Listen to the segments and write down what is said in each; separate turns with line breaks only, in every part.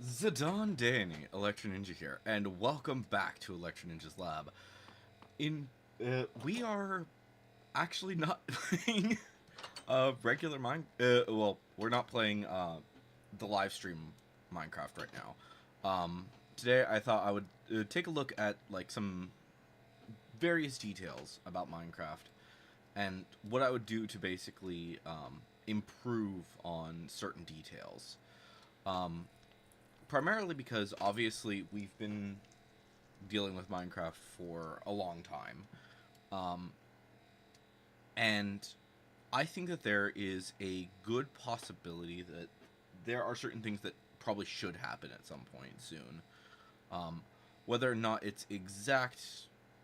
Zidane Danny, Electro Ninja here, and welcome back to Electro Ninja's Lab. We are actually not playing regular Mine. Well, we're not playing the live stream Minecraft right now. Today I thought I would take a look at like some various details about Minecraft and what I would do to basically improve on certain details. Um, Primarily because obviously we've been dealing with Minecraft for a long time. Um, and I think that there is a good possibility that there are certain things that probably should happen at some point soon. Um, Whether or not it's exact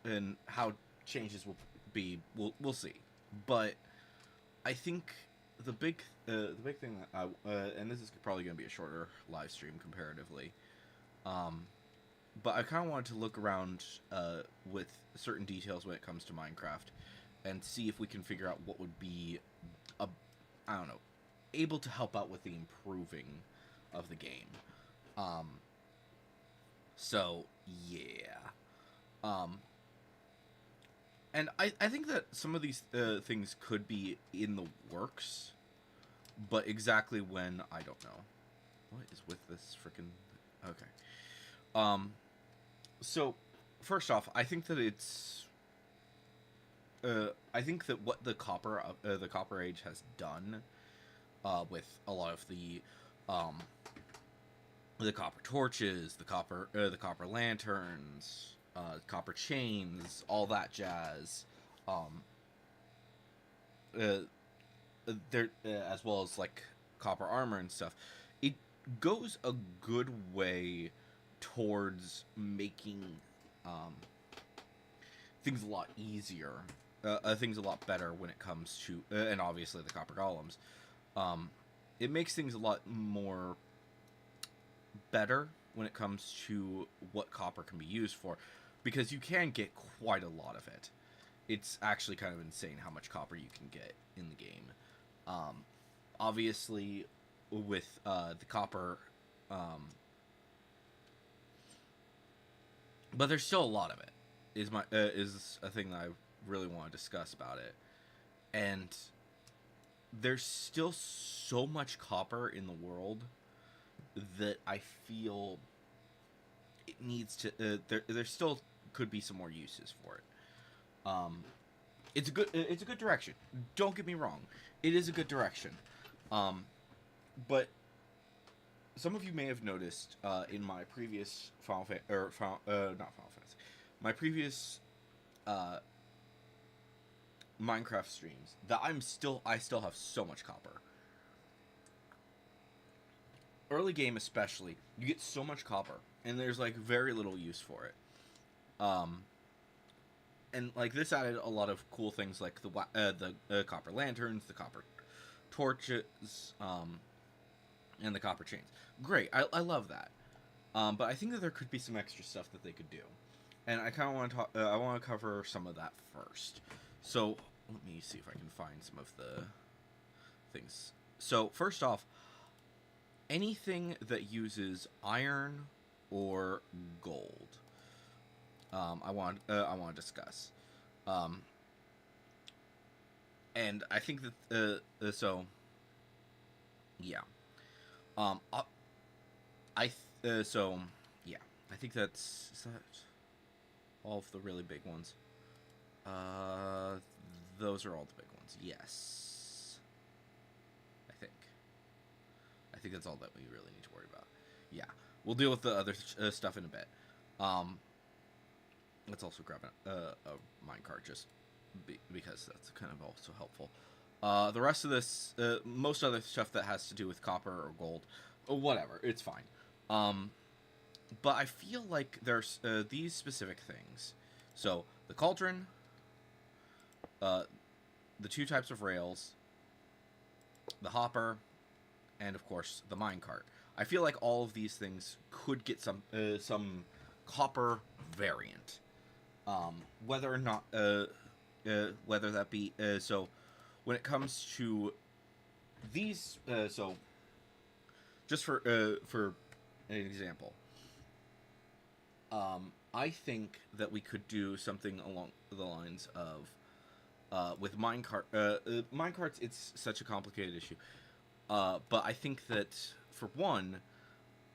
and how changes will be, we'll see. But I think the big thing that and this is probably going to be a shorter live stream comparatively. Um, but I kind of wanted to look around with certain details when it comes to Minecraft, and see if we can figure out what would be a, I don't know, able to help out with the improving of the game. Um, so yeah, um, and I think that some of these things could be in the works, but exactly when, I don't know. What is with this freaking? Okay. Um, So, first off, I think that it's. I think that what the Copper Age has done, with a lot of um, the copper torches, the copper lanterns, copper chains, all that jazz, um, uh, there as well as like copper armor and stuff. It goes a good way towards making um, things a lot easier, things a lot better when it comes to, and obviously the copper golems. Um, it makes things a lot more better when it comes to what copper can be used for, because you can get quite a lot of it. It's actually kind of insane how much copper you can get in the game. Um, Obviously, with the copper, um, but there's still a lot of it. Is a thing that I really want to discuss about it, and there's still so much copper in the world that I feel it needs to. There still could be some more uses for it. Um, it's a good direction. Don't get me wrong, it is a good direction. Um, but some of you may have noticed in my previous not Final Fantasy, my previous uh, Minecraft streams that I still have so much copper. Early game especially, you get so much copper, and there's like very little use for it. Um, and like this added a lot of cool things like the copper lanterns, the copper torches, and the copper chains. Great, I love that. But I think that there could be some extra stuff that they could do, and I kind of want to talk. I want to cover some of that first. So let me see if I can find some of the things. So first off, anything that uses iron or gold, I want to discuss. Um, and I think that so yeah. I, so yeah, I think is that all of the really big ones. Uh, those are all the big ones. Yes, I think. I think that's all that we really need to worry about. Yeah, we'll deal with the other stuff in a bit. Um, let's also grab a minecart just because that's kind of also helpful. The rest of this, most other stuff that has to do with copper or gold, or whatever, it's fine. But I feel like there's these specific things. So the cauldron, the two types of rails, the hopper, and of course the minecart. I feel like all of these things could get some copper variant. Whether or not whether that be so when it comes to these so just for an example. I think that we could do something along the lines of with minecarts. It's such a complicated issue, but I think that for one,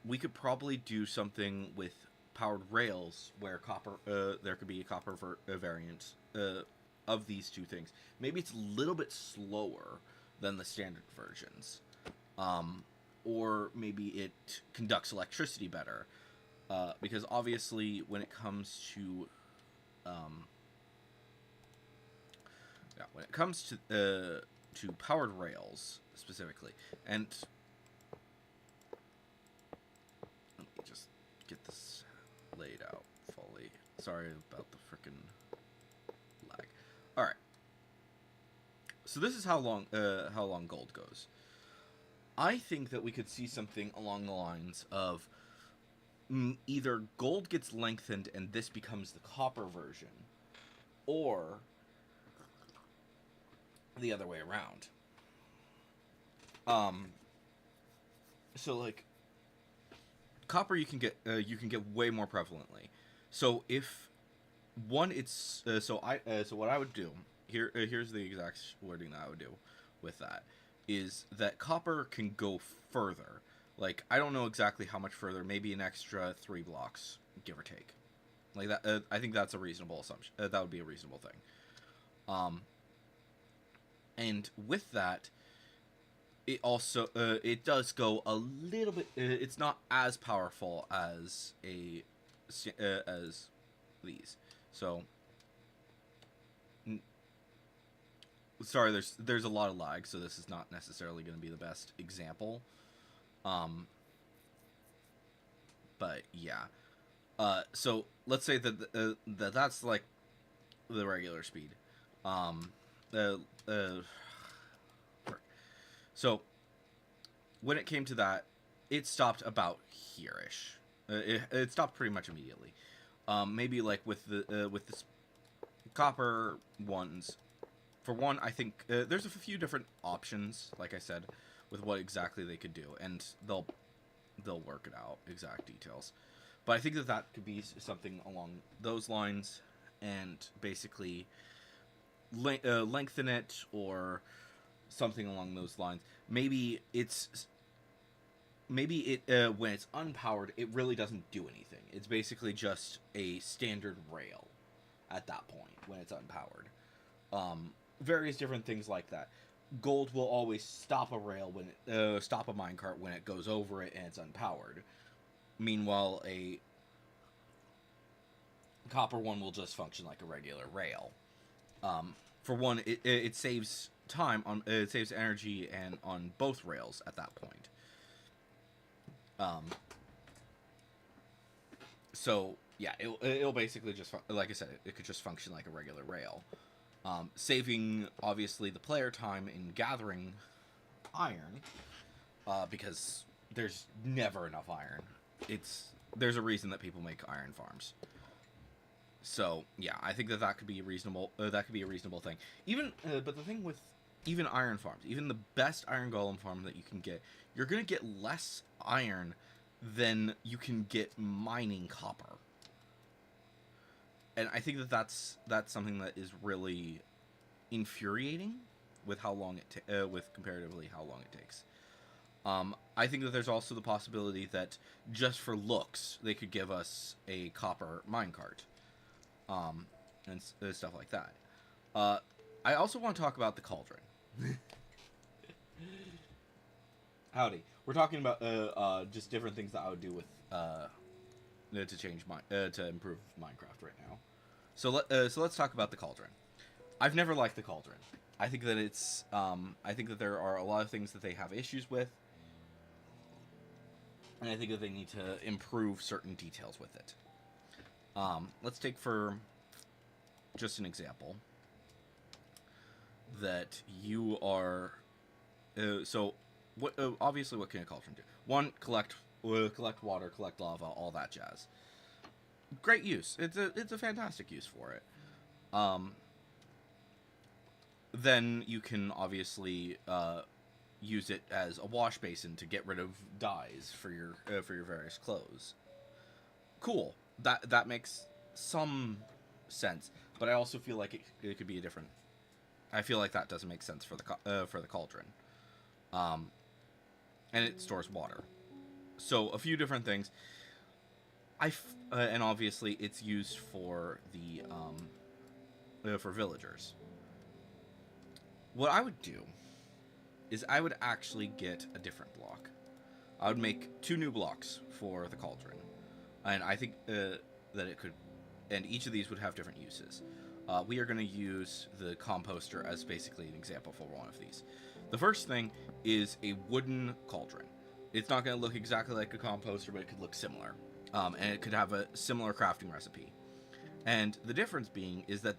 we could probably do something with powered rails where copper. There could be a copper variant of these two things. Maybe it's a little bit slower than the standard versions, or maybe it conducts electricity better. Because obviously, when it comes to powered rails specifically, and let me just get this laid out fully. Sorry about the frickin' lag. All right. So this is how long gold goes. I think that we could see something along the lines of either gold gets lengthened and this becomes the copper version, or the other way around. So like copper, you can get way more prevalently. So if one, it's so what I would do here. Here's the exact wording that I would do with that is that copper can go further. Like, I don't know exactly how much further, maybe an extra 3 blocks, give or take. Like that, I think that's a reasonable assumption. That would be a reasonable thing. And with that, it also it does go a little bit. It's not as powerful as as these. So, sorry, there's a lot of lag, so this is not necessarily going to be the best example. But yeah. So let's say that that's like the regular speed. Uh, uh, so when it came to that, it stopped about here-ish. It stopped pretty much immediately. Maybe like with the copper ones. For one, I think there's a few different options, like I said, with what exactly they could do, and they'll work it out, exact details. But I think that could be something along those lines, and basically lengthen it, or something along those lines. Maybe it when it's unpowered, it really doesn't do anything. It's basically just a standard rail at that point when it's unpowered. Various different things like that. Gold will always stop a rail when stop a minecart when it goes over it and it's unpowered. Meanwhile, a copper one will just function like a regular rail. For one, it saves time on it saves energy and on both rails at that point. So yeah, it'll basically just like I said, it could just function like a regular rail. Saving obviously the player time in gathering iron, because there's never enough iron. There's a reason that people make iron farms. So yeah, I think that could be reasonable. That could be a reasonable thing. Even but the thing with even iron farms, even the best iron golem farm that you can get, you're gonna get less iron than you can get mining copper. And I think that that's something that is really infuriating with how long with comparatively how long it takes. I think that there's also the possibility that just for looks they could give us a copper minecart, and stuff like that. I also want to talk about the cauldron. Howdy, we're talking about just different things that I would do with to change to improve Minecraft right now. So let's talk about the cauldron. I've never liked the cauldron. I think that I think that there are a lot of things that they have issues with, and I think that they need to improve certain details with it. Let's take for just an example that you are. So what? Obviously, what can a cauldron do? One, collect water, collect lava, all that jazz. Great use. It's a fantastic use for it. Then you can obviously use it as a wash basin to get rid of dyes for your various clothes. Cool. That makes some sense, but I also feel like it could be a different. I feel like that doesn't make sense for the cauldron. Um, and it stores water. So a few different things. And obviously it's used for the for villagers. What I would do is I would actually get a different block. I would make 2 new blocks for the cauldron, and I think that it could, and each of these would have different uses. We are going to use the composter as basically an example for one of these. The first thing is a wooden cauldron. It's not going to look exactly like a composter, but it could look similar, and it could have a similar crafting recipe. And the difference being is that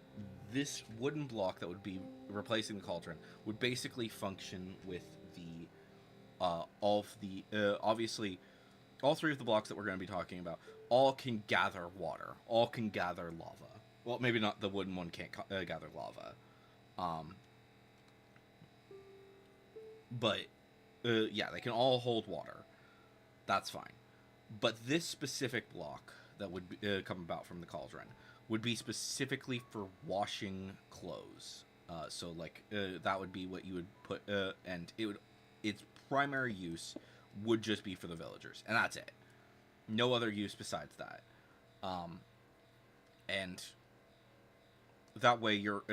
this wooden block that would be replacing the cauldron would basically function with the all of the obviously all 3 of the blocks that we're going to be talking about all can gather water, all can gather lava. Well, maybe not the wooden one can't gather lava, but yeah, they can all hold water. That's fine. But this specific block that would come about from the cauldron would be specifically for washing clothes. So like that would be what you would put, and its primary use would just be for the villagers, and that's it. No other use besides that. And that way you're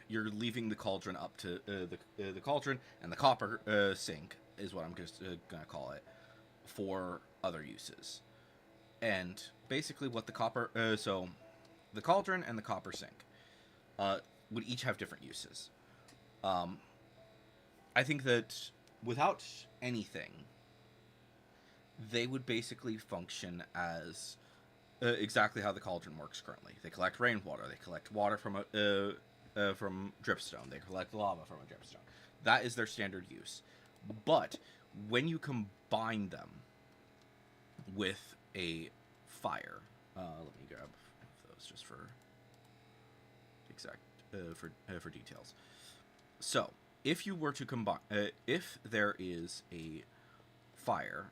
leaving the cauldron up to the cauldron and the copper sink is what I'm just gonna call it, for other uses. And basically what the copper so the cauldron and the copper sink would each have different uses. I think that without anything, they would basically function as exactly how the cauldron works currently. They collect rainwater. They collect water from dripstone. They collect lava from a dripstone. That is their standard use. But when you combine them with a fire, let me grab those just for exact for details. So if you were to combine, if there is a fire,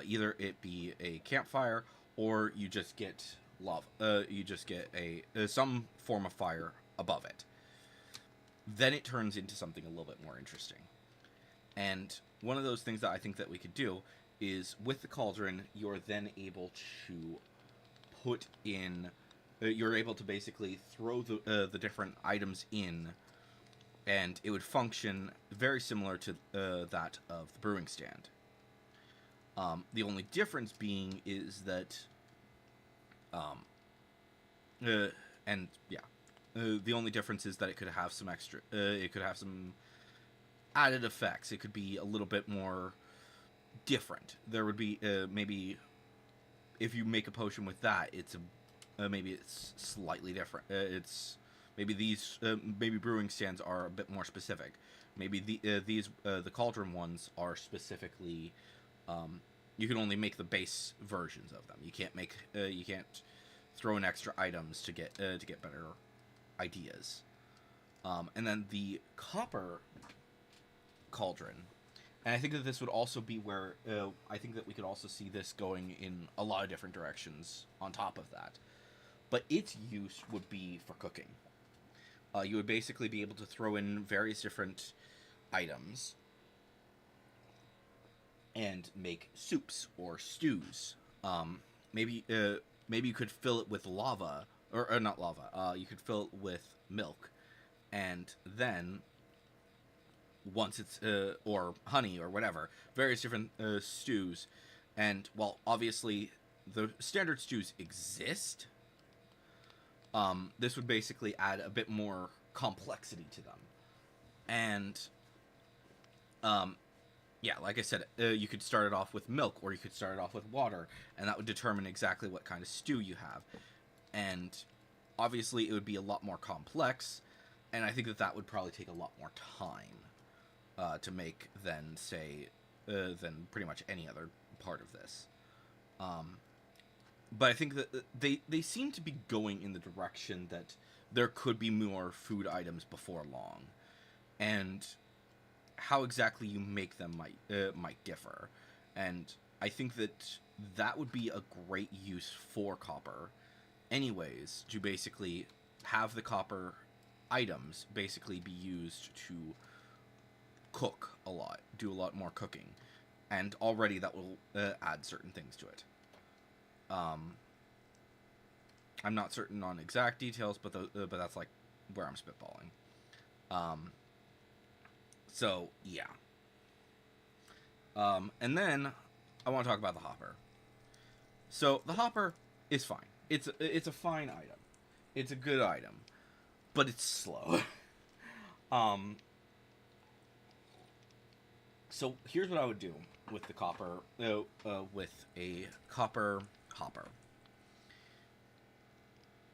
either it be a campfire or you just get lava, you just get a some form of fire above it, then it turns into something a little bit more interesting. And one of those things that I think that we could do is with the cauldron, you're then able to put in, you're able to basically throw the different items in, and it would function very similar to that of the brewing stand. The only difference being is that, and yeah, the only difference is that it could have some extra, it could have some added effects. It could be a little bit more different. There would be maybe if you make a potion with that, it's maybe it's slightly different. It's maybe these maybe brewing stands are a bit more specific. Maybe the cauldron ones are specifically. You can only make the base versions of them. You can't make you can't throw in extra items to get better ideas. And then the copper cauldron, and I think that this would also be where I think that we could also see this going in a lot of different directions on top of that. But its use would be for cooking. You would basically be able to throw in various different items and make soups or stews. Maybe you could fill it with lava, or not lava. You could fill it with milk, and then once it's or honey or whatever, various different stews. And while obviously the standard stews exist, this would basically add a bit more complexity to them. And yeah, like I said, you could start it off with milk, or you could start it off with water, and that would determine exactly what kind of stew you have. And obviously it would be a lot more complex, and I think that that would probably take a lot more time to make than, say, than pretty much any other part of this. But I think that they seem to be going in the direction that there could be more food items before long. And how exactly you make them might differ, and I think that that would be a great use for copper, anyways, to basically have the copper items basically be used to cook a lot, do a lot more cooking, and already that will add certain things to it. Um, I'm not certain on exact details, but that's like where I'm spitballing. Um, so yeah. And then I want to talk about the hopper. So the hopper is fine. It's a fine item. It's a good item, but it's slow. um. So here's what I would do with the copper, with a copper hopper.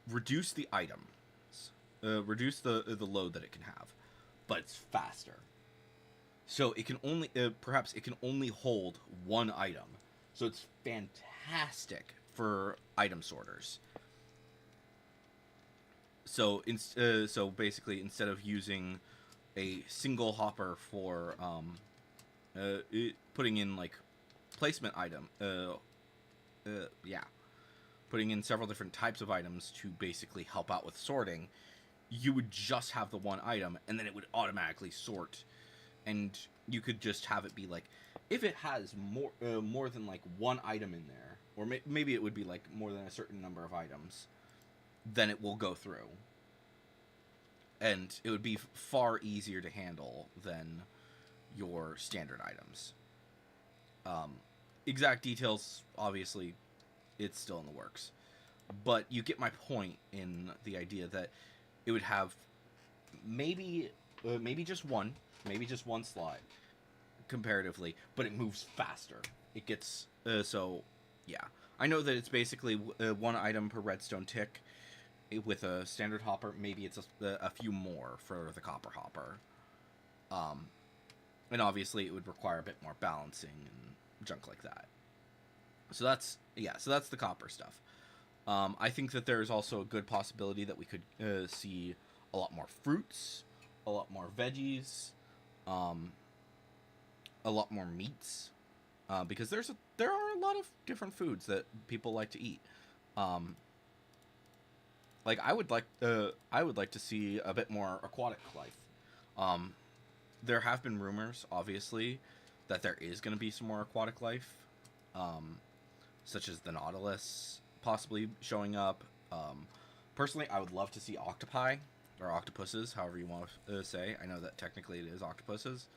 Reduce the items, reduce the load that it can have, but it's faster. So it can only perhaps it can only hold one item. So it's fantastic for item sorters. So basically, instead of using a single hopper for putting in like placement item, yeah, putting in several different types of items to basically help out with sorting, you would just have the one item, and then it would automatically sort, and you could just have it be like, if it has more than like one item in there, or maybe it would be like more than a certain number of items, then it will go through, and it would be far easier to handle than your standard items. Exact details, obviously, it's still in the works, but you get my point in the idea that it would have maybe maybe just one slot comparatively, but it moves faster. It gets so yeah. I know that it's basically one item per redstone tick. With a standard hopper, maybe it's a few more for the copper hopper. And obviously it would require a bit more balancing and junk like that. So that's the copper stuff. I think that there's also a good possibility that we could see a lot more fruits, a lot more veggies, a lot more meats, because there are a lot of different foods that people like to eat. Like I would like to see a bit more aquatic life. There have been rumors, obviously, that there is going to be some more aquatic life, such as the Nautilus possibly showing up. Personally, I would love to see octopi or octopuses, however you want to say. I know that technically it is octopuses,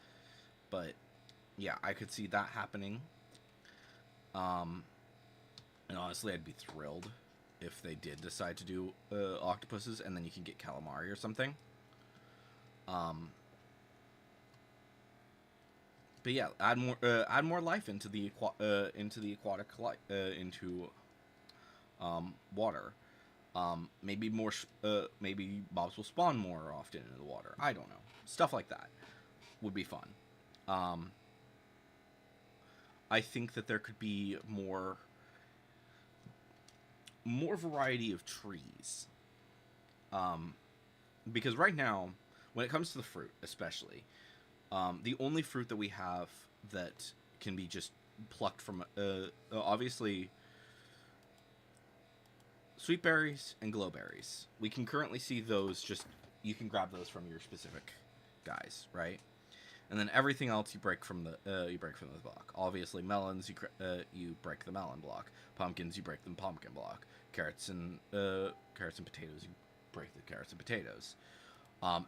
but yeah, I could see that happening. And honestly, I'd be thrilled if they did decide to do octopuses, and then you can get calamari or something. But yeah, add more life into the aquatic life, into water. Maybe maybe mobs will spawn more often in the water. I don't know. Stuff like that would be fun. I think that there could be more variety of trees. Because right now, when it comes to the fruit, especially, the only fruit that we have that can be just plucked from, obviously, sweet berries and glowberries. We can currently see those you can grab those from your specific guys, right? And then everything else you break from the block. Obviously, melons you break the melon block. Pumpkins you break the pumpkin block. Carrots and potatoes you break the carrots and potatoes.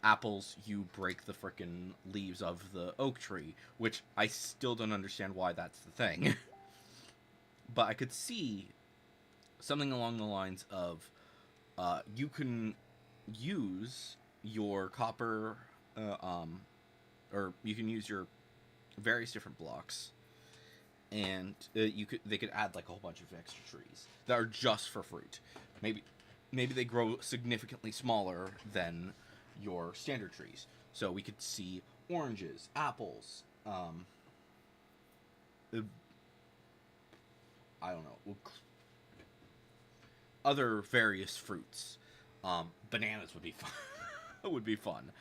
Apples you break the frickin' leaves of the oak tree, which I still don't understand why that's the thing. But I could see something along the lines of you can use your copper or you can use your various different blocks, and they could add like a whole bunch of extra trees that are just for fruit. Maybe they grow significantly smaller than your standard trees. So we could see oranges, apples, I don't know, other various fruits. Bananas would be fun. would be fun.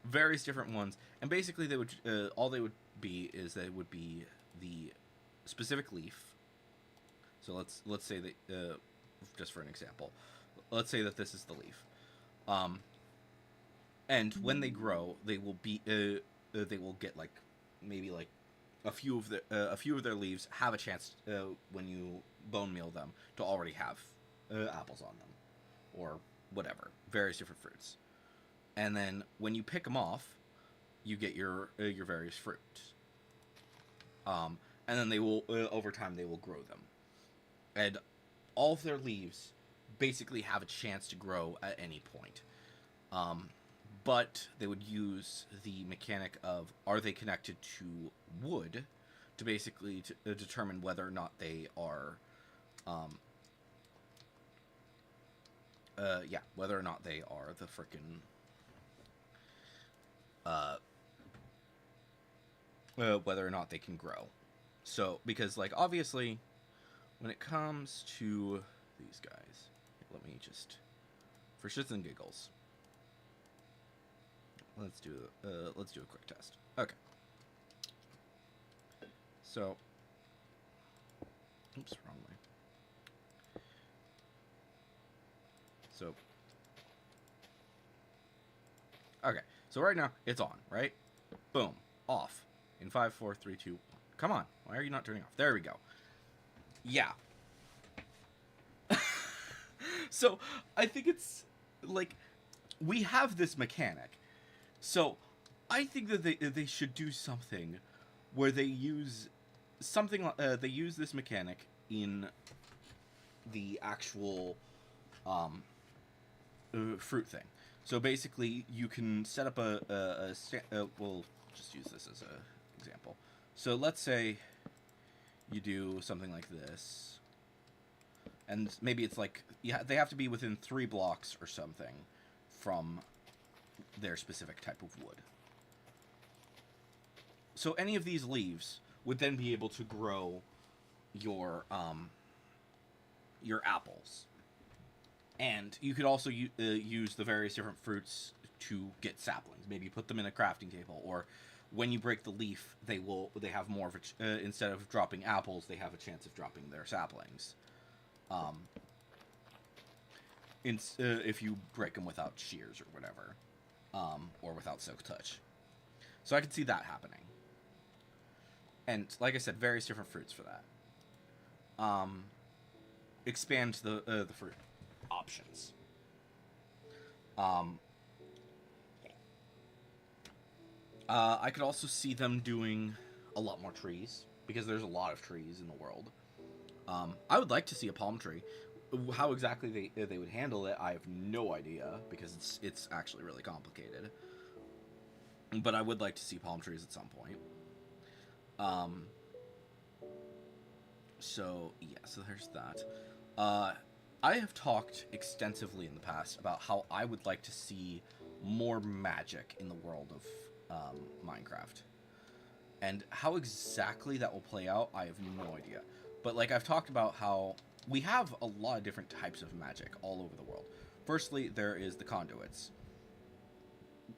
various different ones, and basically they would all they would be is they would be the specific leaf. So let's say that just for an example, let's say that this is the leaf, um, and when they grow, they will get like maybe like a few of their leaves have a chance when you bone meal them to already have apples on them, or whatever, various different fruits. And then when you pick them off, you get your various fruits. And then they will over time they will grow them, and all of their leaves basically have a chance to grow at any point. But they would use the mechanic of are they connected to wood to basically determine whether or not they are, whether or not they are the frickin' whether or not they can grow. So, because, like, obviously, when it comes to these guys, let me just, for shits and giggles, let's do a quick test. Okay. So, oops, wrong way. So, okay. So right now it's on, right? Boom, off. In 5, 4, 3, 2, 1. Come on. Why are you not turning off? There we go. Yeah. So, I think it's, like, we have this mechanic. So, I think that they should do something where they use something, they use this mechanic in the actual, fruit thing. So, basically, you can set up we'll just use this as an example. So, let's say you do something like this, and maybe it's like they have to be within 3 blocks or something from their specific type of wood. So any of these leaves would then be able to grow your apples, and you could also use the various different fruits to get saplings. Maybe put them in a crafting table, or when you break the leaf, they have more of a instead of dropping apples, they have a chance of dropping their saplings. If you break them without shears or whatever, or without silk touch. So I could see that happening. And like I said, various different fruits for that. Expand the fruit options. I could also see them doing a lot more trees, because there's a lot of trees in the world. I would like to see a palm tree. How exactly they would handle it, I have no idea, because it's actually really complicated. But I would like to see palm trees at some point. So there's that. I have talked extensively in the past about how I would like to see more magic in the world of Minecraft. And how exactly that will play out, I have no idea. But like I've talked about how we have a lot of different types of magic all over the world. Firstly, there is the conduits.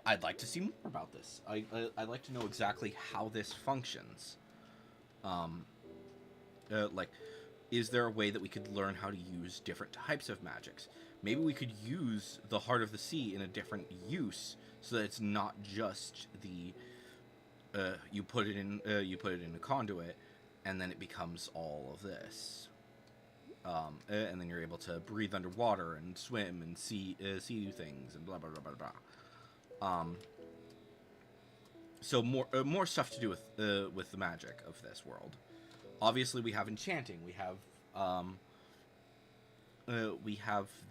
I'd like to see more about this. I'd like to know exactly how this functions. Like, is there a way that we could learn how to use different types of magics? Maybe we could use the Heart of the Sea in a different use, so that it's not just the you put it in a conduit, and then it becomes all of this. And then you're able to breathe underwater and swim and see things and blah blah blah blah blah. So more stuff to do with the magic of this world. Obviously, we have enchanting. We have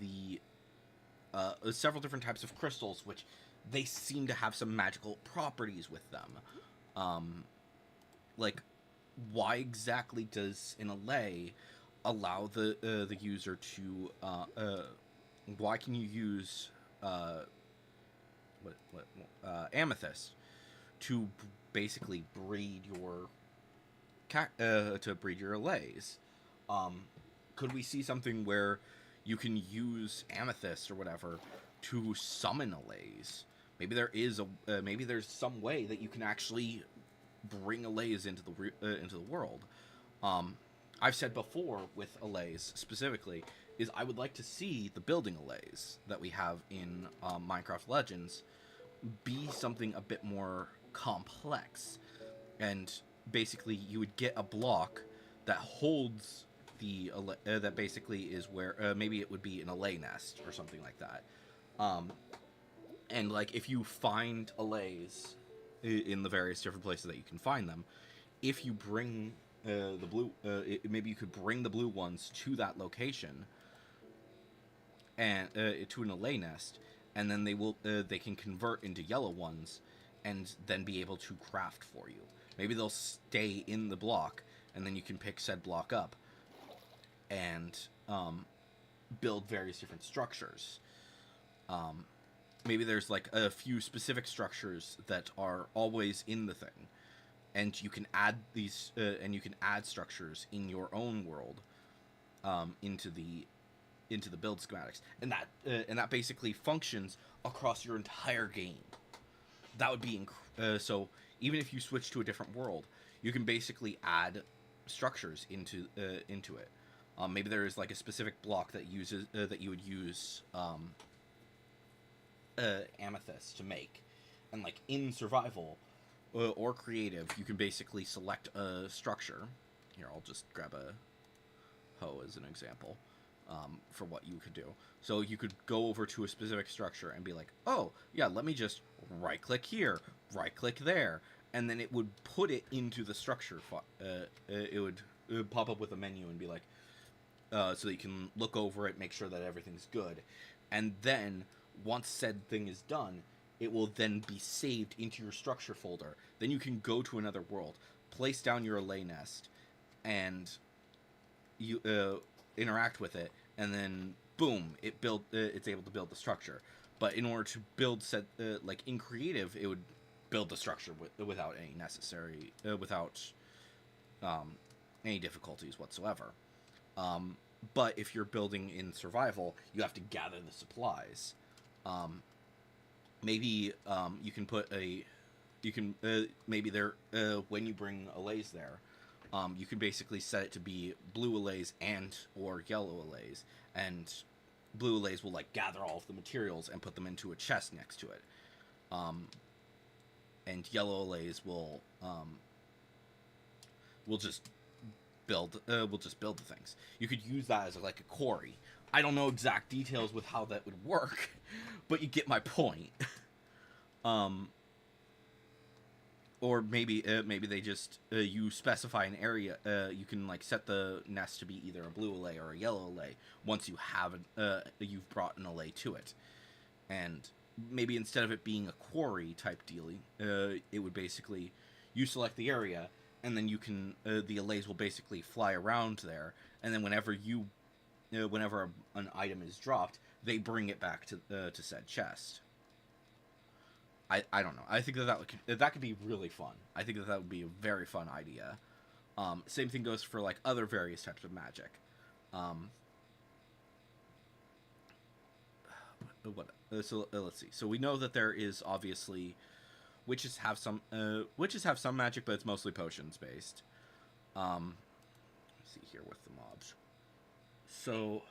the several different types of crystals, which they seem to have some magical properties with them. Like, why exactly does an allay allow the user to why can you use amethyst to basically breed your allays? Could we see something where you can use amethyst or whatever to summon allays? Maybe there is maybe there's some way that you can actually bring allays into the world. Um, I've said before with allays specifically is I would like to see the building allays that we have in Minecraft Legends be something a bit more complex, and basically you would get a block that holds that basically is where maybe it would be an allay nest or something like that. Um, and like if you find allays in the various different places that you can find them, if you bring the blue, maybe you could bring the blue ones to that location and to an allay nest, and then they can convert into yellow ones, and then be able to craft for you. Maybe they'll stay in the block, and then you can pick said block up and build various different structures. Maybe there's like a few specific structures that are always in the thing, and you can add these and you can add structures in your own world into the build schematics, and that basically functions across your entire game. That would be so even if you switch to a different world, you can basically add structures into it. Maybe there is like a specific block that uses that you would use amethyst to make, and like in survival or creative, you can basically select a structure. Here, I'll just grab a hoe as an example for what you could do. So you could go over to a specific structure and be like, oh yeah, let me just right click here, right click there, and then it would put it into the structure. It would pop up with a menu and be like, so that you can look over it, make sure that everything's good, and then once said thing is done, it will then be saved into your structure folder. Then you can go to another world, place down your allay nest, and you interact with it, and then boom, it's able to build the structure. But in order to build said like in creative, it would build the structure without any necessary without any difficulties whatsoever. But if you're building in survival, you have to gather the supplies. Maybe you can put maybe there when you bring allays there, you can basically set it to be blue allays and or yellow allays, and blue allays will like gather all of the materials and put them into a chest next to it, and yellow allays will just build the things. You could use that as like a quarry. I don't know exact details with how that would work, but you get my point. Or maybe they just you specify an area. You can like set the nest to be either a blue allay or a yellow allay once you have you've brought an allay to it, and maybe instead of it being a quarry type dealing, it would basically you select the area, and then you can the allays will basically fly around there, and then whenever an item is dropped, they bring it back to said chest. I don't know. I think that could be really fun. I think that would be a very fun idea. Same thing goes for like other various types of magic. Let's see. So we know that there is obviously witches have some magic, but it's mostly potions based. Let's see here with the mobs. So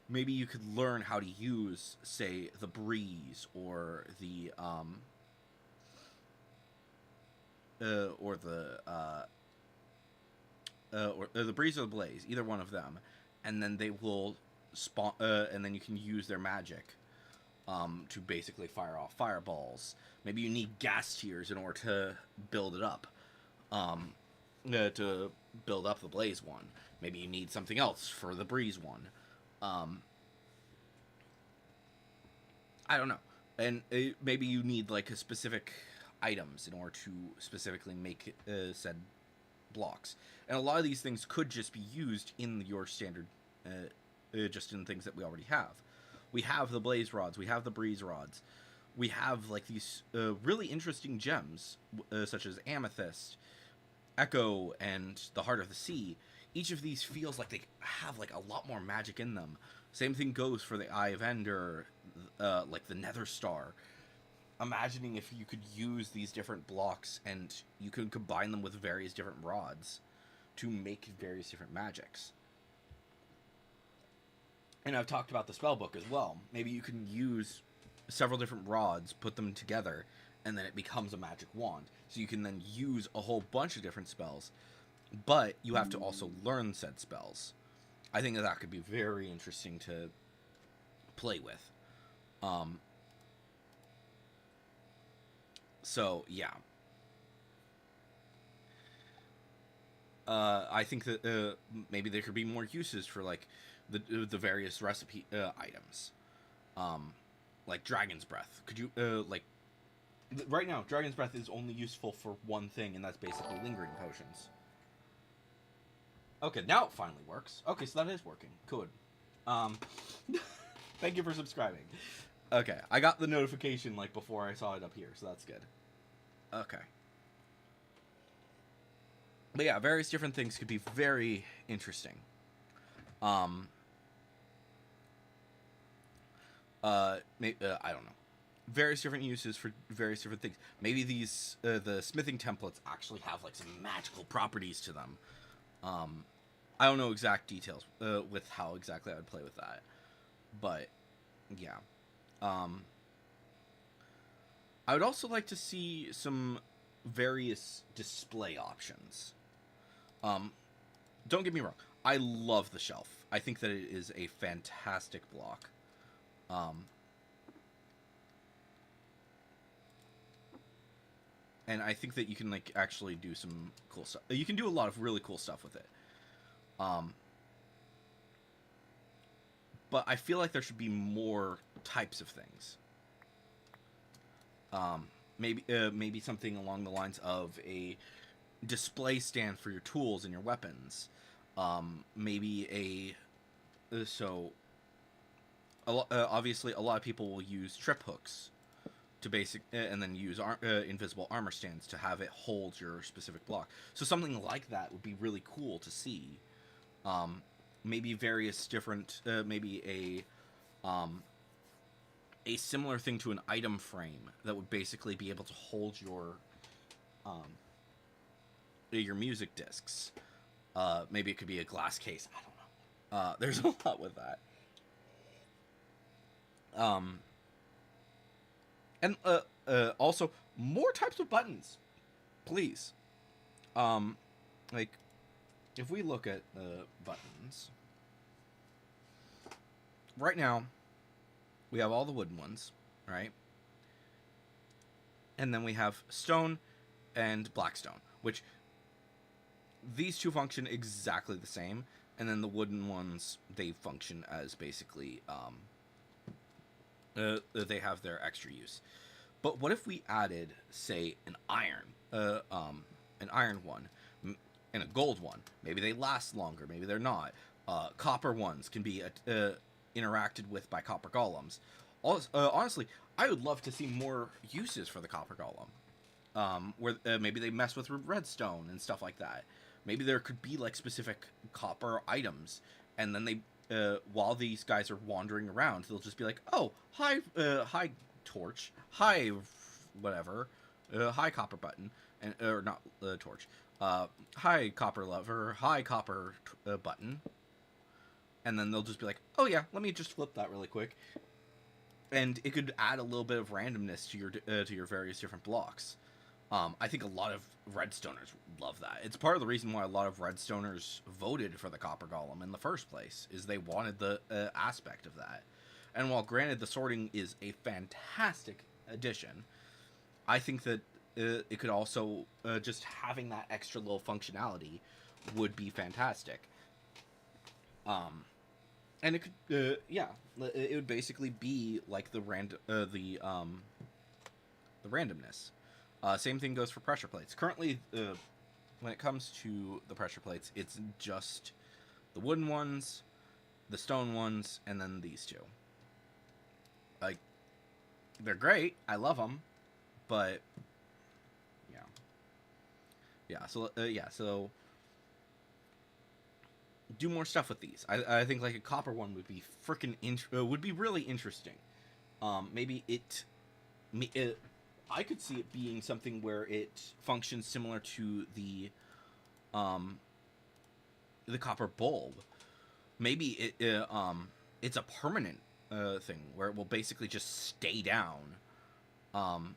maybe you could learn how to use, say, the breeze or the breeze or the blaze, either one of them, and then they will spawn, and then you can use their magic to basically fire off fireballs. Maybe you need gas tiers in order to build it up, to build up the blaze one. Maybe you need something else for the breeze one. I don't know. And maybe you need like a specific items in order to specifically make said blocks. And a lot of these things could just be used in your standard, just in things that we already have. We have the blaze rods, we have the breeze rods, we have like these really interesting gems, such as amethyst, echo, and the heart of the sea. each of these feels like they have like a lot more magic in them. Same thing goes for the Eye of Ender, like the Nether Star. Imagining if you could use these different blocks and you could combine them with various different rods to make various different magics. And I've talked about the spell book as well. Maybe you can use several different rods, put them together, and then it becomes a magic wand. So you can then use a whole bunch of different spells, but you have to also learn said spells. I think that could be very interesting to play with. So yeah, I think that maybe there could be more uses for like the various recipe items, like Dragon's Breath. Could you like right now? Dragon's Breath is only useful for one thing, and that's basically lingering potions. Okay, now it finally works. Okay, so that is working. Good. Thank you for subscribing. Okay, I got the notification like before I saw it up here, so that's good. Okay. But yeah, various different things could be very interesting. I don't know. Various different uses for various different things. Maybe these the smithing templates actually have like some magical properties to them. I don't know exact details with how exactly I would play with that, but yeah. I would also like to see some various display options. Don't get me wrong. I love the shelf. I think that it is a fantastic block. And I think that you can like actually do some cool stuff. You can do a lot of really cool stuff with it. But I feel like there should be more types of things. Maybe something along the lines of a display stand for your tools and your weapons. Maybe obviously a lot of people will use trip hooks to and then use invisible armor stands to have it hold your specific block. So something like that would be really cool to see. Maybe various different, maybe a similar thing to an item frame that would basically be able to hold your music discs. Maybe it could be a glass case. I don't know. There's a lot with that. And also more types of buttons, please. Like if we look at buttons right now, we have all the wooden ones, right? And then we have stone and blackstone, which these two function exactly the same. And then the wooden ones, they function as basically, they have their extra use. But what if we added, say, an iron one, and a gold one? Maybe they last longer, maybe they're not. Copper ones can be interacted with by copper golems. Honestly, I would love to see more uses for the copper golem, where maybe they mess with redstone and stuff like that. Maybe there could be like specific copper items, and then they, while these guys are wandering around, they'll just be like, "Oh, hi, torch, hi, whatever, hi copper button, and or not torch, hi copper lever, hi copper button," and then they'll just be like, "Oh yeah, let me just flip that really quick," and it could add a little bit of randomness to your various different blocks. I think a lot of Redstoners love that. It's part of the reason why a lot of Redstoners voted for the Copper Golem in the first place, is they wanted the aspect of that. And while granted the sorting is a fantastic addition, I think that it could also, just having that extra little functionality would be fantastic. And it could, yeah, it would basically be like the randomness. Same thing goes for pressure plates. Currently, when it comes to the pressure plates, it's just the wooden ones, the stone ones, and then these two. Like, they're great. I love them, but yeah. So do more stuff with these. I think like a copper one would be freaking would be really interesting. Maybe it I could see it being something where it functions similar to um the copper bulb. Maybe it's a permanent thing where it will basically just stay down. Um,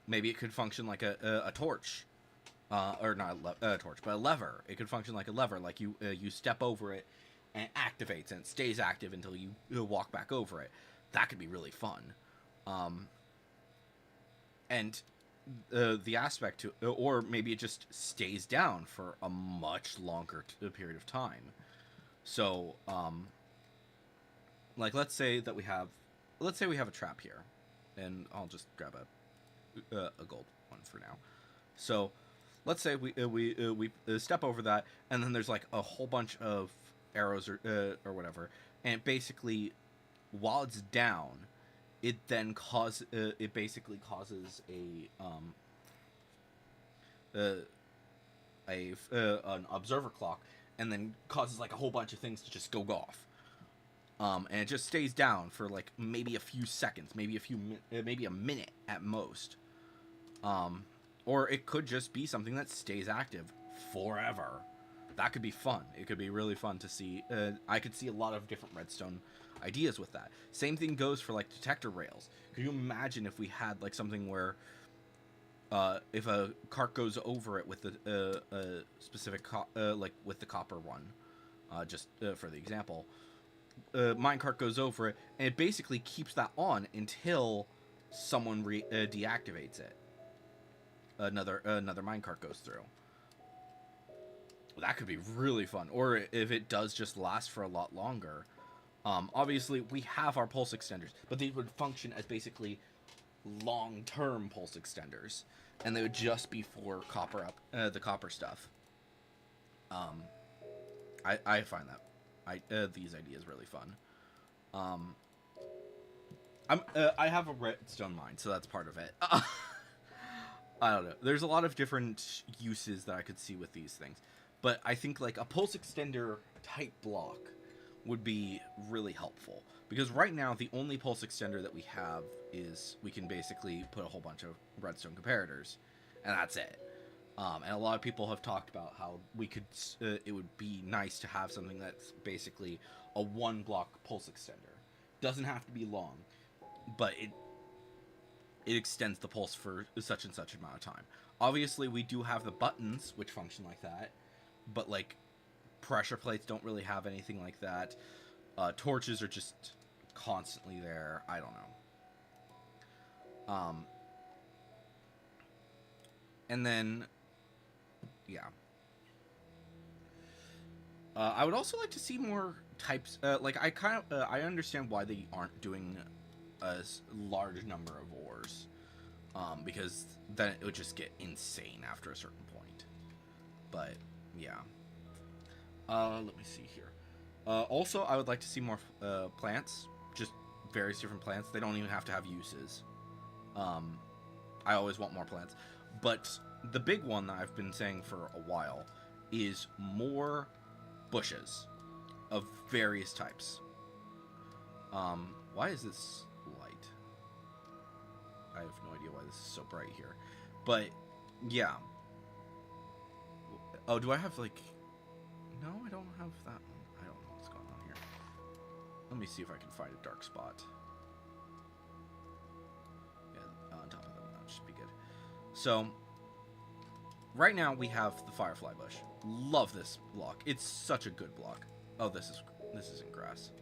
Maybe it could function like a torch, or not a torch, but a lever. It could function like a lever, like you step over it and it activates and it stays active until you walk back over it. That could be really fun. And the aspect to, or maybe it just stays down for a much longer period of time. So, like let's say we have a trap here, and I'll just grab a gold one for now. So, let's say we step over that, and then there's like a whole bunch of arrows or whatever, and basically, while it's down, it basically causes an observer clock, and then causes like a whole bunch of things to just go off. And it just stays down for like maybe a few seconds, maybe a minute at most. Or it could just be something that stays active forever. That could be fun. It could be really fun to see. I could see a lot of different redstone ideas with that. Same thing goes for like detector rails. Could you imagine if we had like something where if a cart goes over it with a specific like with the copper one, just for the example, minecart goes over it, and it basically keeps that on until someone deactivates it. Another minecart goes through. That could be really fun. Or if it does just last for a lot longer. Obviously, we have our pulse extenders, but they would function as basically long-term pulse extenders, and they would just be for the copper stuff. I find that these ideas really fun. I have a redstone mine, so that's part of it. I don't know. There's a lot of different uses that I could see with these things, but I think like a pulse extender type block would be really helpful, because right now the only pulse extender that we have is we can basically put a whole bunch of redstone comparators, and that's it. And a lot of people have talked about how we could it would be nice to have something that's basically a one block pulse extender. Doesn't have to be long, but it extends the pulse for such and such amount of time. Obviously, we do have the buttons which function like that, but like pressure plates don't really have anything like that. Torches are just constantly there. I don't know. And then, yeah. I would also like to see more types. Like I understand why they aren't doing a large number of ores, because then it would just get insane after a certain point. But yeah. Let me see here. Also, I would like to see more plants, just various different plants. They don't even have to have uses. I always want more plants, but the big one that I've been saying for a while is more bushes of various types. Why is this light? I have no idea why this is so bright here, but yeah. Oh, do I have like? No, I don't have that one. I don't know what's going on here. Let me see if I can find a dark spot. Yeah, on top of them, that should be good. So, right now we have the firefly bush. Love this block. It's such a good block. Oh, this isn't grass.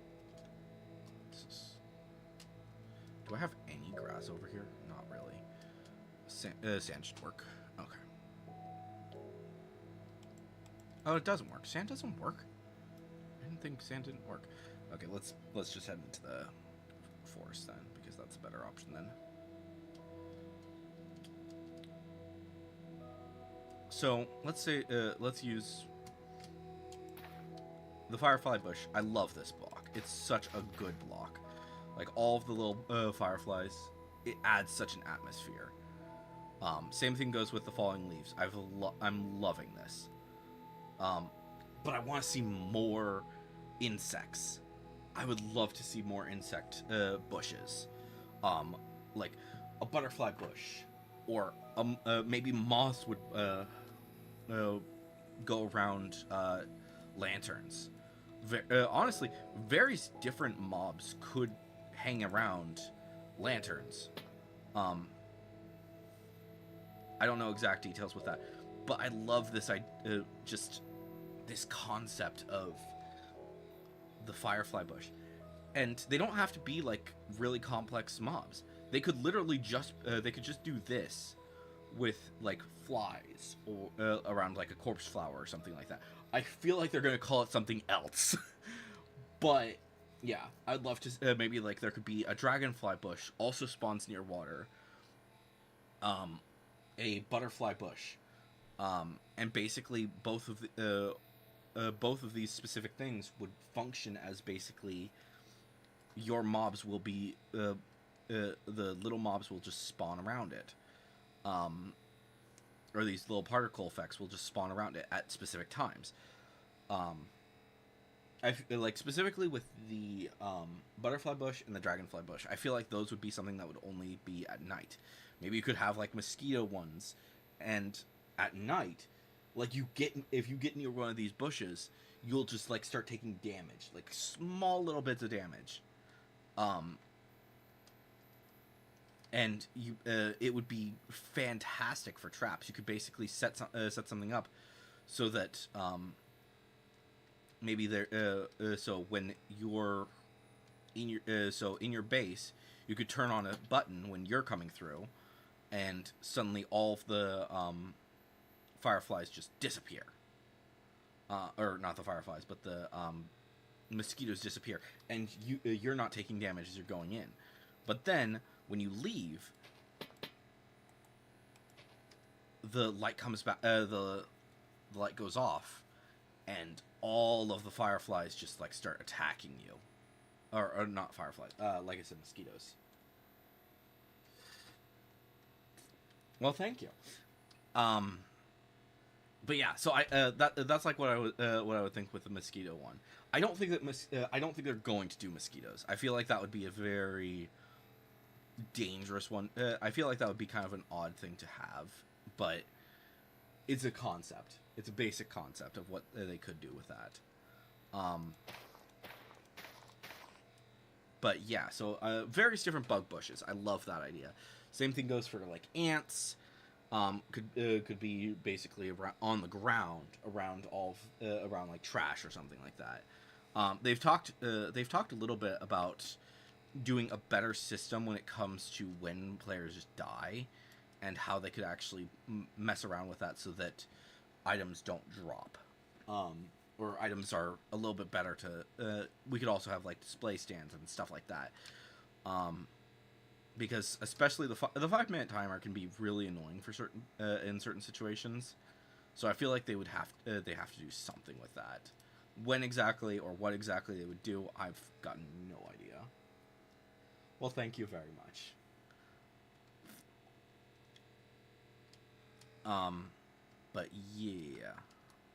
Do I have any grass over here? Not really. Sand should work. Okay. Oh, it doesn't work. Sand doesn't work? I didn't think sand didn't work. Okay, let's just head into the forest then, because that's a better option then. So, let's use the firefly bush. I love this block. It's such a good block. Like, all of the little fireflies, it adds such an atmosphere. Same thing goes with the falling leaves. I'm loving this. but I want to see more insects. I would love to see more insect bushes, um, like a butterfly bush, or maybe moths would uh, go around lanterns. Honestly, various different mobs could hang around lanterns. Um, I don't know exact details with that, but I love this. Just this concept of the firefly bush, and they don't have to be like really complex mobs. They could literally just do this with like flies or around like a corpse flower or something like that. I feel like they're gonna call it something else, but yeah, I'd love to maybe like there could be a dragonfly bush also spawns near water, um, a butterfly bush, and basically both of these specific things would function as basically your mobs will be the little mobs will just spawn around it, um, or these little particle effects will just spawn around it at specific times. Um, I like specifically with the butterfly bush and the dragonfly bush. I feel like those would be something that would only be at night. Maybe you could have like mosquito ones, and at night, like if you get near one of these bushes, you'll just like start taking damage, like small little bits of damage. Um, and it would be fantastic for traps. You could basically set something up so that maybe there so when you're in your in your base, you could turn on a button when you're coming through, and suddenly all of the fireflies just disappear. Or not the fireflies, but the mosquitoes disappear, and you're not taking damage as you're going in. But then when you leave, the light comes back. The light goes off, and all of the fireflies just like start attacking you, or not fireflies. Like I said, mosquitoes. Well, thank you. Um, but yeah, so that's like what I would think with the mosquito one. I don't think that I don't think they're going to do mosquitoes. I feel like that would be a very dangerous one. I feel like that would be kind of an odd thing to have, but it's a concept. It's a basic concept of what they could do with that. Um, but yeah, so various different bug bushes. I love that idea. Same thing goes for like ants. Could be basically around, on the ground around around like trash or something like that. They've talked a little bit about doing a better system when it comes to when players just die, and how they could actually mess around with that so that items don't drop, or items are a little bit better to. We could also have like display stands and stuff like that. Because especially the 5 minute timer can be really annoying for certain in certain situations, so I feel like they have to do something with that. When exactly or what exactly they would do, I've gotten no idea. Well, thank you very much. But yeah,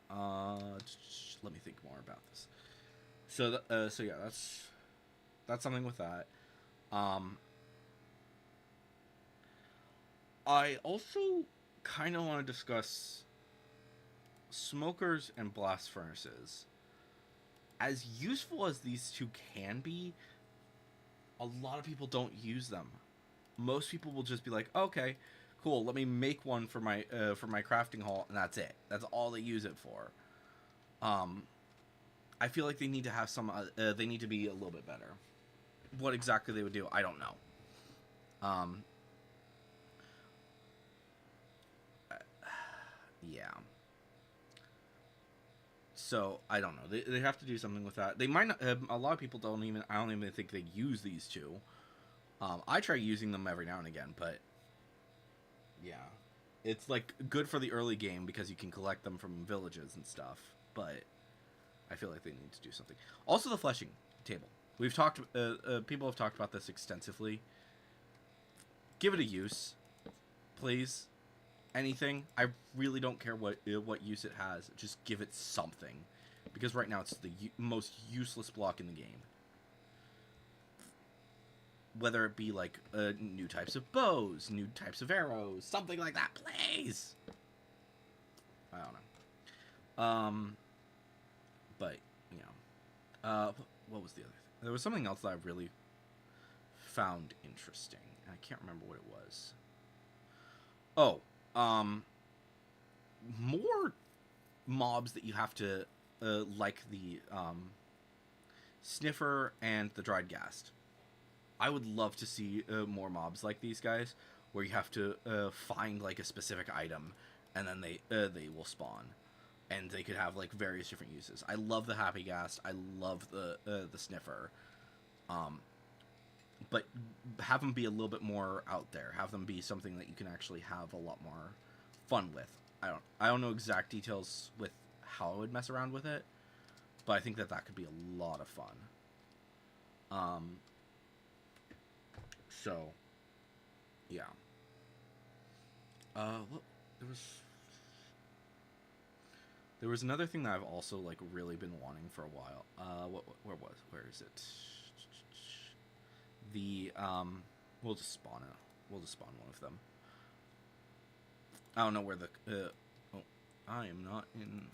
let me think more about this. So yeah, that's something with that. Um, I also kind of want to discuss smokers and blast furnaces. As useful as these two can be, a lot of people don't use them. Most people will just be like, okay, cool, let me make one for my crafting hall, and that's it. That's all they use it for. I feel like they need to have some. They need to be a little bit better. What exactly they would do, I don't know. Um, yeah. So I don't know. They have to do something with that. They might not. A lot of people don't even. I don't even think they use these two. I try using them every now and again, but yeah, it's like good for the early game because you can collect them from villages and stuff. But I feel like they need to do something. Also, the fleshing table. We've talked. People have talked about this extensively. Give it a use, please. Anything. I really don't care what use it has. Just give it something, because right now it's the most useless block in the game. Whether it be like new types of bows, new types of arrows, something like that, please. I don't know. But you know, what was the other thing? There was something else that I really found interesting. I can't remember what it was. Oh, more mobs that you have to like the sniffer and the dried ghast. I would love to see more mobs like these guys, where you have to find like a specific item, and then they will spawn, and they could have like various different uses. I love the happy ghast. I love the sniffer, but have them be a little bit more out there. Have them be something that you can actually have a lot more fun with. I don't know exact details with how I would mess around with it, but I think that could be a lot of fun. So, yeah. Look, there was another thing that I've also like really been wanting for a while. Where is it? The we'll just spawn one of them. I don't know where the oh, I am not in.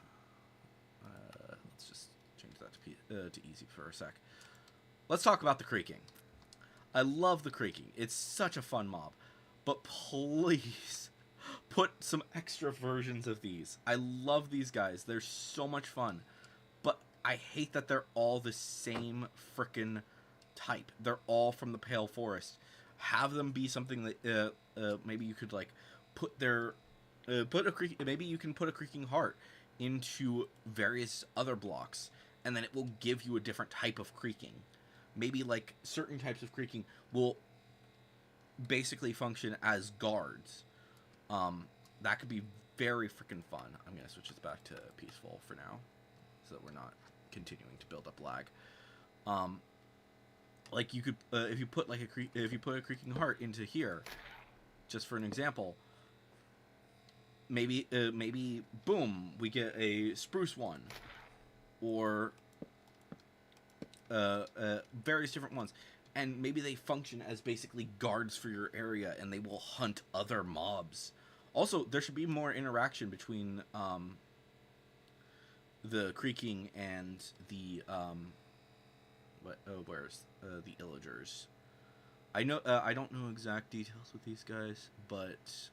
Let's just change that to easy for a sec. Let's talk about the creaking. I love the creaking. It's such a fun mob. But please put some extra versions of these. I love these guys. They're so much fun. But I hate that they're all the same frickin' type. They're all from the Pale Forest. Have them be something that maybe you could like put their maybe you can put a creaking heart into various other blocks, and then it will give you a different type of creaking. Maybe like certain types of creaking will basically function as guards. That could be very freaking fun. I'm gonna switch this back to peaceful for now, so that we're not continuing to build up lag. Like you could, if you put a creaking heart into here, just for an example. Maybe boom, we get a spruce one, or various different ones, and maybe they function as basically guards for your area, and they will hunt other mobs. Also, there should be more interaction between the creaking and the where's the illagers. I don't know exact details with these guys, but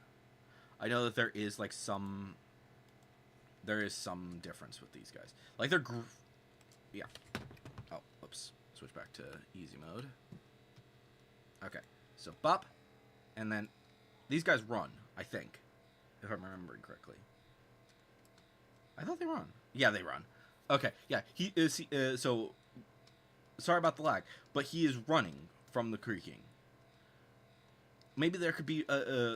I know that there is some difference with these guys. Like they're yeah. Oh, whoops. Switch back to easy mode. Okay, so bop, and then these guys run, I think, if I'm remembering correctly. I thought they run. Yeah, they run. Okay, yeah, he is. So, sorry about the lag, but he is running from the creaking. Maybe there could be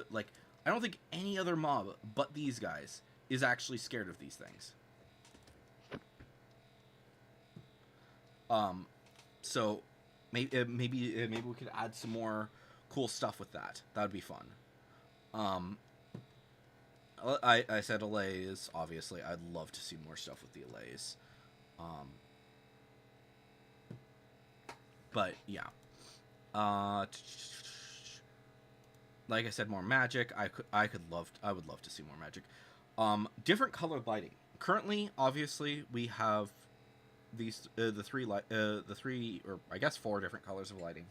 like, I don't think any other mob but these guys is actually scared of these things. So maybe we could add some more cool stuff with that. That would be fun. I said allays. Obviously, I'd love to see more stuff with the allays. But yeah. Like I said, more magic. I would love to see more magic. Different colored lighting. Currently, obviously, we have these the three or I guess 4 different colors of lighting.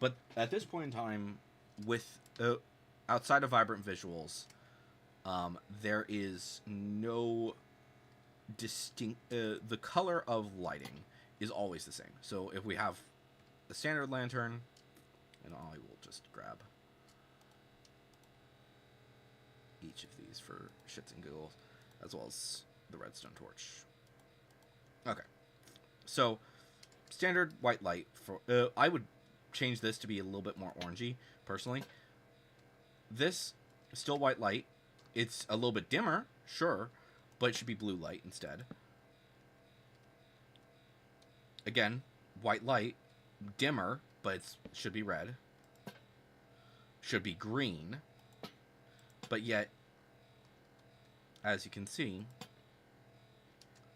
But at this point in time, with outside of vibrant visuals, there is no distinct. The color of lighting is always the same. So if we have the standard lantern, and I will just grab each of these for shits and giggles, as well as the redstone torch. Okay, so standard white light for I would change this to be a little bit more orangey personally. This still white light. It's a little bit dimmer, sure, but it should be blue light instead. Again, white light, dimmer, but it should be red. Should be green, but yet, as you can see,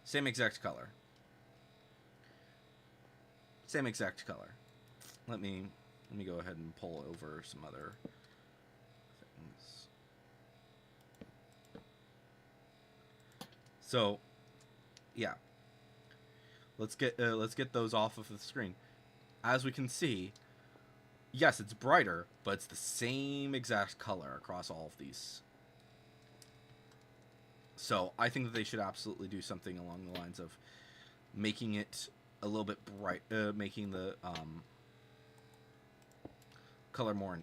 Same exact color. Same exact color. Let me go ahead and pull over some other things. So, yeah. Let's get those off of the screen. As we can see, yes, it's brighter, but it's the same exact color across all of these. So I think that they should absolutely do something along the lines of making it a little bit bright, making the color more,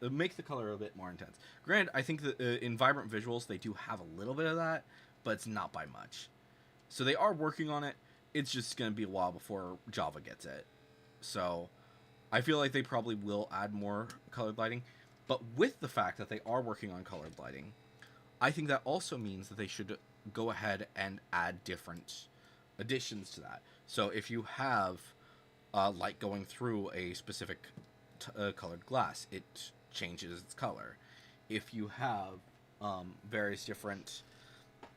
make the color a bit more intense. Granted, I think that in Vibrant Visuals they do have a little bit of that, but it's not by much. So they are working on it. It's just going to be a while before Java gets it. So I feel like they probably will add more colored lighting. But with the fact that they are working on colored lighting, I think that also means that they should go ahead and add different additions to that. So if you have light going through a specific colored glass, it changes its color. If you have various different...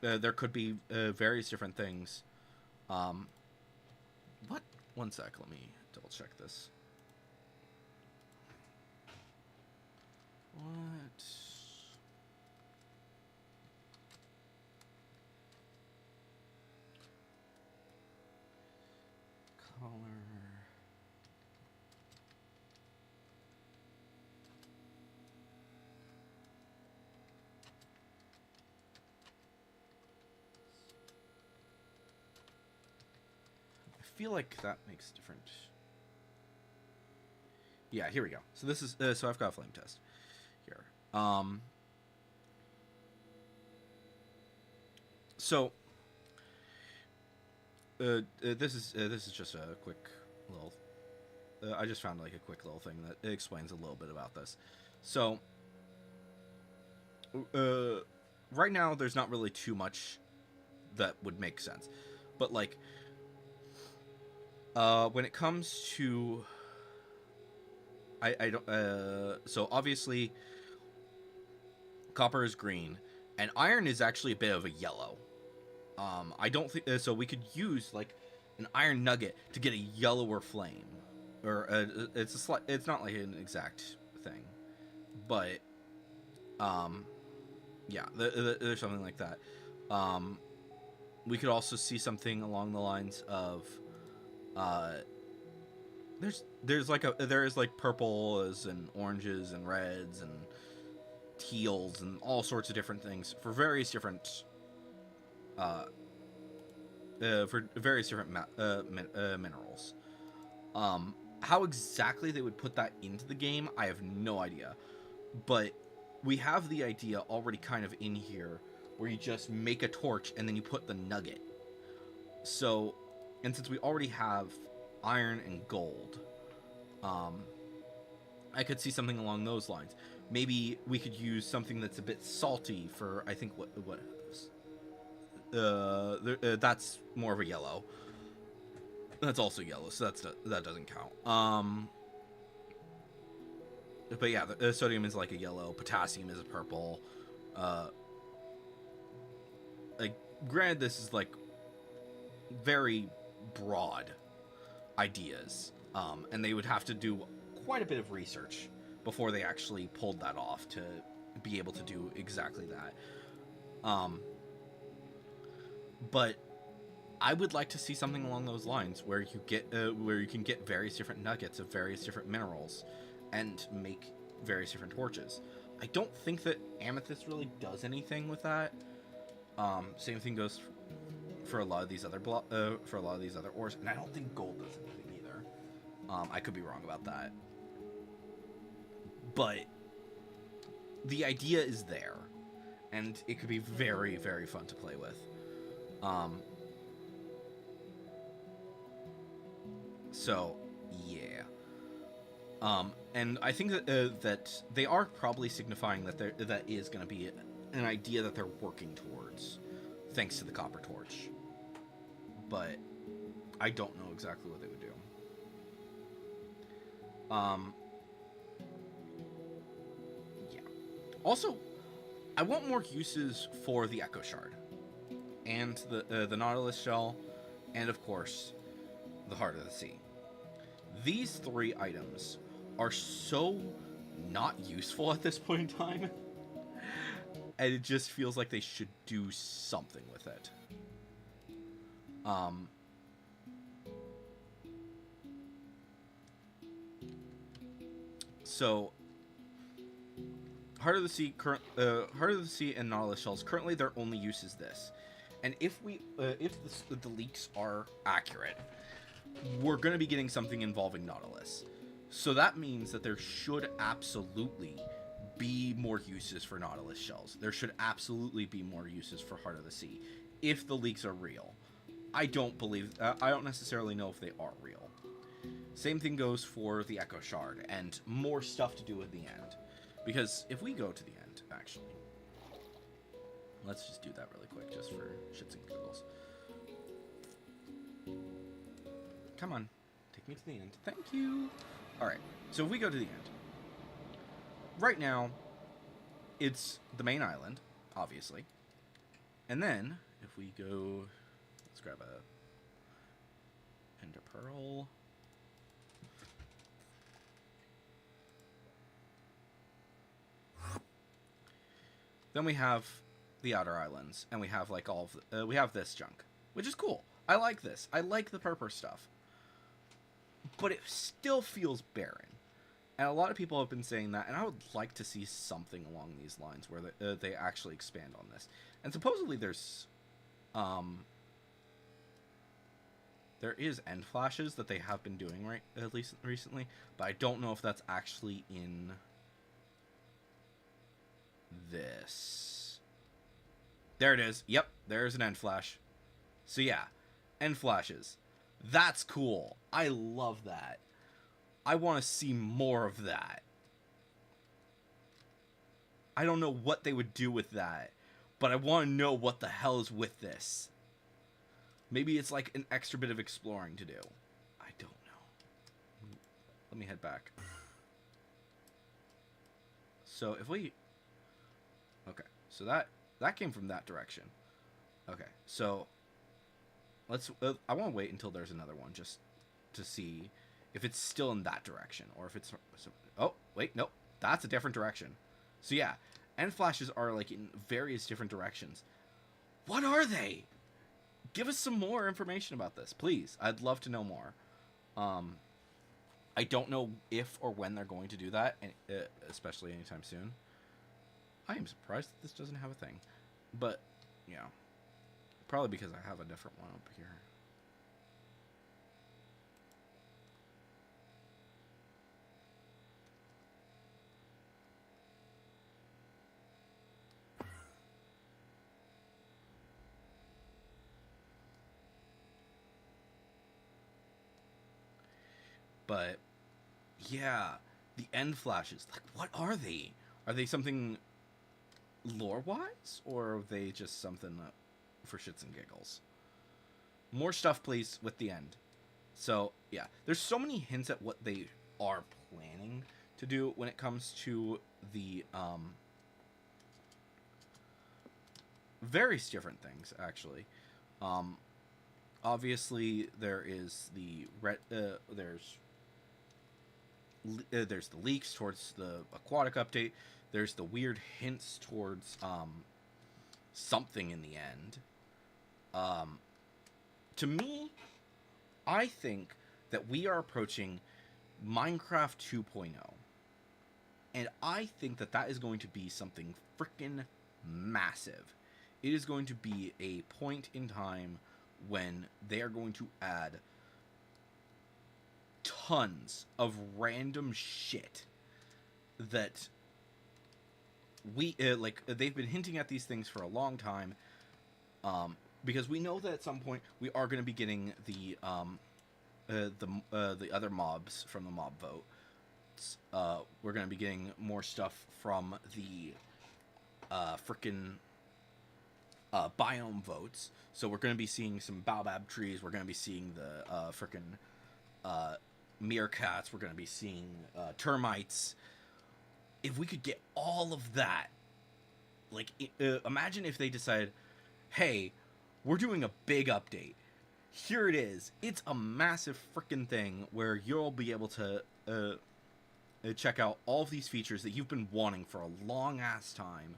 there could be various different things. What? One sec, let me double check this. What? Color. I feel like that makes different. Yeah, here we go. So this is so I've got a flame test here. So this is just a quick little. I just found like a quick little thing that explains a little bit about this. So right now there's not really too much that would make sense, but like when it comes to I don't so obviously copper is green and iron is actually a bit of a yellow. I don't think so we could use like an iron nugget to get a yellower flame, or it's not like an exact thing, but yeah, there's something like that. We could also see something along the lines of there's like purples and oranges and reds and teals and all sorts of different things for various different minerals. How exactly they would put that into the game, I have no idea. But we have the idea already kind of in here where you just make a torch and then you put the nugget. So, and since we already have iron and gold, I could see something along those lines. Maybe we could use something that's a bit salty for, I think, that's more of a yellow. That's also yellow, so that doesn't count. But yeah, the sodium is like a yellow, potassium is a purple. Like, granted, this is like very broad ideas, and they would have to do quite a bit of research before they actually pulled that off to be able to do exactly that. But I would like to see something along those lines where you can get various different nuggets of various different minerals and make various different torches. I don't think that amethyst really does anything with that. Same thing goes for a lot of these other ores, and I don't think gold does anything either. I could be wrong about that, but the idea is there, and it could be very, very fun to play with. So yeah. And I think that they are probably signifying that that is going to be an idea that they're working towards, thanks to the copper torch. But I don't know exactly what they would do. Yeah. Also, I want more uses for the Echo Shard. and the Nautilus shell, and of course, the Heart of the Sea. These 3 items are so not useful at this point in time, and it just feels like they should do something with it. Um, so Heart of the Sea, Heart of the Sea, and Nautilus shells. Currently, their only use is this, and if the leaks are accurate, we're going to be getting something involving Nautilus. So that means that there should absolutely be more uses for Nautilus shells. There should absolutely be more uses for Heart of the Sea if the leaks are real. I don't necessarily know if they are real. Same thing goes for the Echo Shard and more stuff to do at the end. Because if we go to the end, actually, let's just do that really quick just for shits and giggles. Come on, take me to the end. Thank you. Alright, so if we go to the end, right now, it's the main island, obviously. And then, if we go, let's grab a Ender Pearl. Then we have the outer islands, and we have like all of we have this junk, which is cool. I like this. I like the purple stuff. But it still feels barren. And a lot of people have been saying that, and I would like to see something along these lines where they actually expand on this. And supposedly there is end flashes that they have been doing at least recently, but I don't know if that's actually in this. There it is. Yep, there's an end flash. So yeah, end flashes. That's cool. I love that. I want to see more of that. I don't know what they would do with that, but I want to know what the hell is with this. Maybe it's like an extra bit of exploring to do. I don't know. Let me head back. So if we... Okay, so that came from that direction. Okay, so let's... I want to wait until there's another one just to see if it's still in that direction or if it's... Oh, wait, nope. That's a different direction. So yeah, end flashes are like in various different directions. What are they? Give us some more information about this, please. I'd love to know more. I don't know if or when they're going to do that, especially anytime soon. I am surprised that this doesn't have a thing. But, yeah. Probably because I have a different one up here. But, yeah, the end flashes. Like, what are they? Are they something lore-wise? Or are they just something for shits and giggles? More stuff, please, with the end. So, yeah. There's so many hints at what they are planning to do when it comes to the, various different things, actually. Obviously, there is the there's the leaks towards the aquatic update. There's the weird hints towards something in the end. To me, I think that we are approaching Minecraft 2.0. And I think that that is going to be something freaking massive. It is going to be a point in time when they are going to add tons of random shit that we like. They've been hinting at these things for a long time, because we know that at some point we are going to be getting the other mobs from the mob vote. We're going to be getting more stuff from the freaking biome votes. So we're going to be seeing some baobab trees. We're going to be seeing the freaking meerkats. We're going to be seeing termites. If we could get all of that, like, imagine if they decided, hey, we're doing a big update. Here it is. It's a massive freaking thing where you'll be able to check out all of these features that you've been wanting for a long ass time,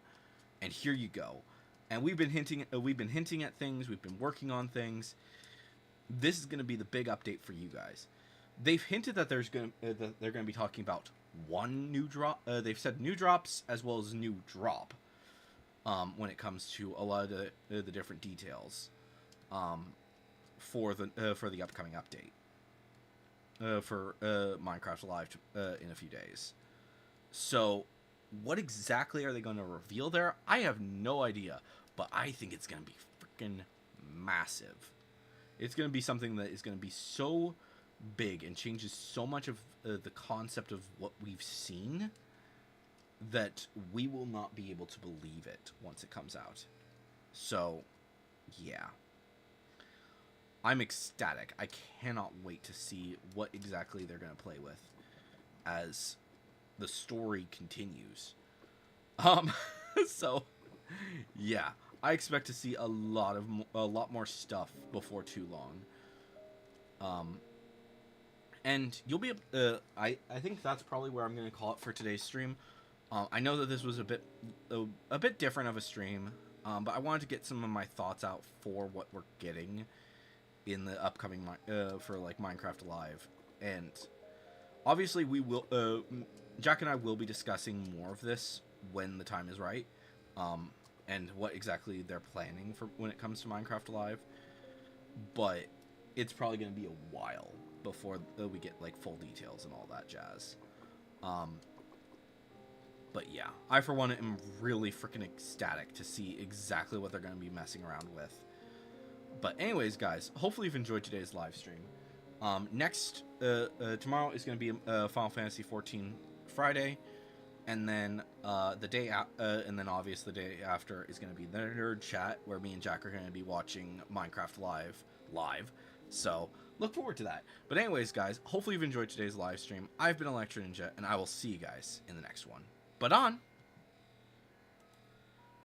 and here you go. And we've been hinting at things. We've been working on things. This is going to be the big update for you guys. They've hinted that they're going to be talking about one new drop. They've said new drops as well as new drop. When it comes to a lot of the different details, for the upcoming update, for Minecraft Live in a few days. So, what exactly are they going to reveal there? I have no idea, but I think it's going to be freaking massive. It's going to be something that is going to be so big and changes so much of the concept of what we've seen that we will not be able to believe it once it comes out. So, yeah. I'm ecstatic. I cannot wait to see what exactly they're going to play with as the story continues. So, yeah. I expect to see a lot more stuff before too long. And you'll be I think that's probably where I'm going to call it for today's stream. I know that this was a bit different of a stream, but I wanted to get some of my thoughts out for what we're getting in the upcoming for like Minecraft Live, and obviously we will. Jack and I will be discussing more of this when the time is right, and what exactly they're planning for when it comes to Minecraft Live. But it's probably going to be a while before we get like full details and all that jazz. But yeah, I for one am really freaking ecstatic to see exactly what they're going to be messing around with. But anyways, guys, hopefully you've enjoyed today's live stream. Next, tomorrow is going to be Final Fantasy XIV Friday, and then and then obviously the day after is going to be the Nerd Chat, where me and Jack are going to be watching Minecraft live. So look forward to that. But anyways, guys, hopefully you've enjoyed today's live stream. I've been Electro Ninja, and I will see you guys in the next one. But on!